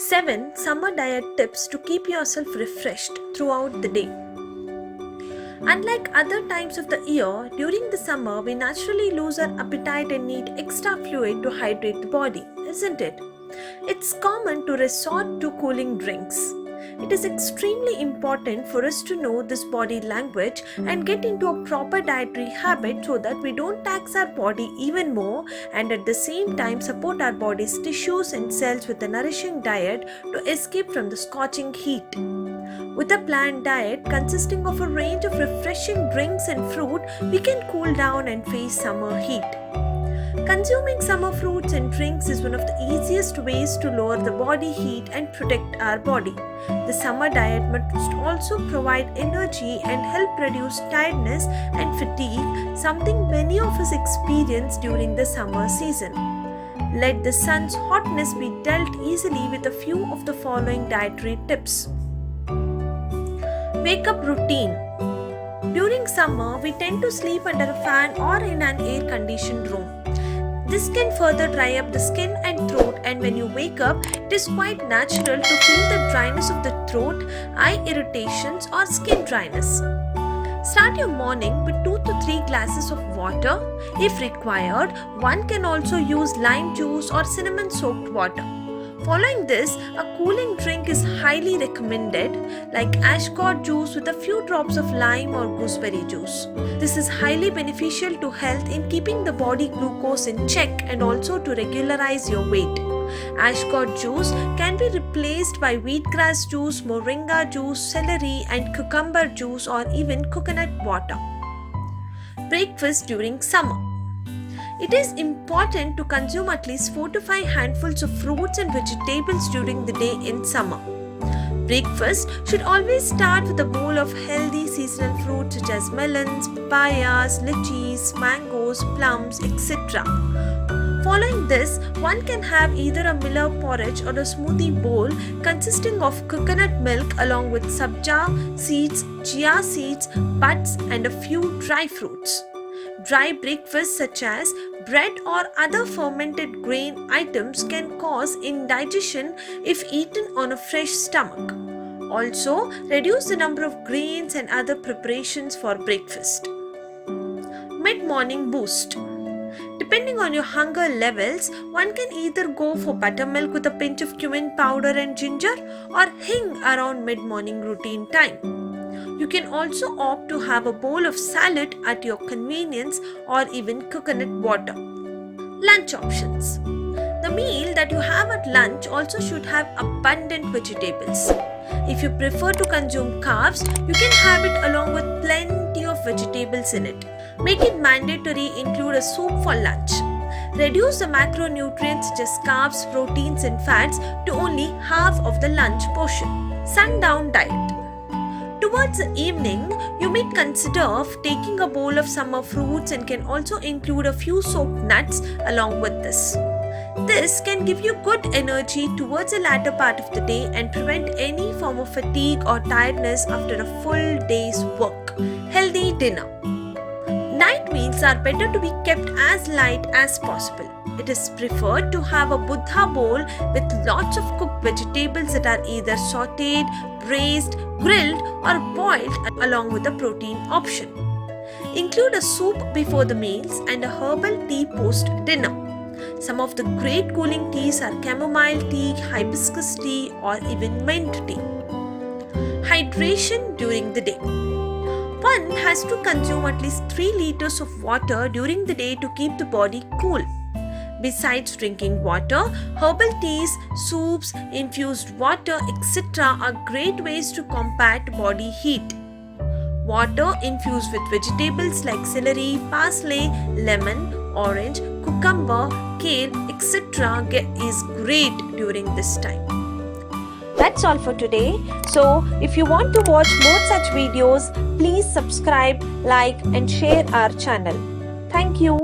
7 Summer Diet Tips to keep yourself refreshed throughout the day. Unlike other times of the year, during the summer we naturally lose our appetite and need extra fluid to hydrate the body, isn't it? It's common to resort to cooling drinks. It is extremely important for us to know this body language and get into a proper dietary habit so that we don't tax our body even more and at the same time support our body's tissues and cells with a nourishing diet to escape from the scorching heat. With a planned diet consisting of a range of refreshing drinks and fruit, we can cool down and face summer heat. Consuming summer fruits and drinks is one of the easiest ways to lower the body heat and protect our body. The summer diet must also provide energy and help reduce tiredness and fatigue, something many of us experience during the summer season. Let the sun's hotness be dealt easily with a few of the following dietary tips. Wake up routine. During summer, we tend to sleep under a fan or in an air-conditioned room. This can further dry up the skin and throat, and when you wake up, it is quite natural to feel the dryness of the throat, eye irritations or skin dryness. Start your morning with 2 to 3 glasses of water. If required, one can also use lime juice or cinnamon soaked water. Following this, a cooling drink is highly recommended, like ashcot juice with a few drops of lime or gooseberry juice. This is highly beneficial to health in keeping the body glucose in check and also to regularize your weight. Ashcot juice can be replaced by wheatgrass juice, moringa juice, celery and cucumber juice or even coconut water. Breakfast during summer. It is important to consume at least 4 to 5 handfuls of fruits and vegetables during the day in summer. Breakfast should always start with a bowl of healthy seasonal fruits such as melons, papayas, lychees, mangoes, plums, etc. Following this, one can have either a Miller porridge or a smoothie bowl consisting of coconut milk along with sabja seeds, chia seeds, buds and a few dry fruits. Dry breakfasts such as bread or other fermented grain items can cause indigestion if eaten on a fresh stomach. Also, reduce the number of grains and other preparations for breakfast. Mid-morning boost. Depending on your hunger levels, one can either go for buttermilk with a pinch of cumin powder and ginger or hing around mid-morning routine time. You can also opt to have a bowl of salad at your convenience or even coconut water. Lunch options. The meal that you have at lunch also should have abundant vegetables. If you prefer to consume carbs, you can have it along with plenty of vegetables in it. Make it mandatory include a soup for lunch. Reduce the macronutrients such as carbs, proteins and fats to only half of the lunch portion. Sundown diet. Towards the evening, you may consider taking a bowl of summer fruits and can also include a few soaked nuts along with this. This can give you good energy towards the latter part of the day and prevent any form of fatigue or tiredness after a full day's work. Healthy dinner. Night meals are better to be kept as light as possible. It is preferred to have a Buddha bowl with lots of cooked vegetables that are either sautéed, braised, grilled or boiled along with a protein option. Include a soup before the meals and a herbal tea post dinner. Some of the great cooling teas are chamomile tea, hibiscus tea or even mint tea. Hydration during the day. One has to consume at least 3 liters of water during the day to keep the body cool. Besides drinking water, herbal teas, soups, infused water, etc. are great ways to combat body heat. Water infused with vegetables like celery, parsley, lemon, orange, cucumber, kale, etc. is great during this time. That's all for today. So, if you want to watch more such videos, please subscribe, like and share our channel. Thank you.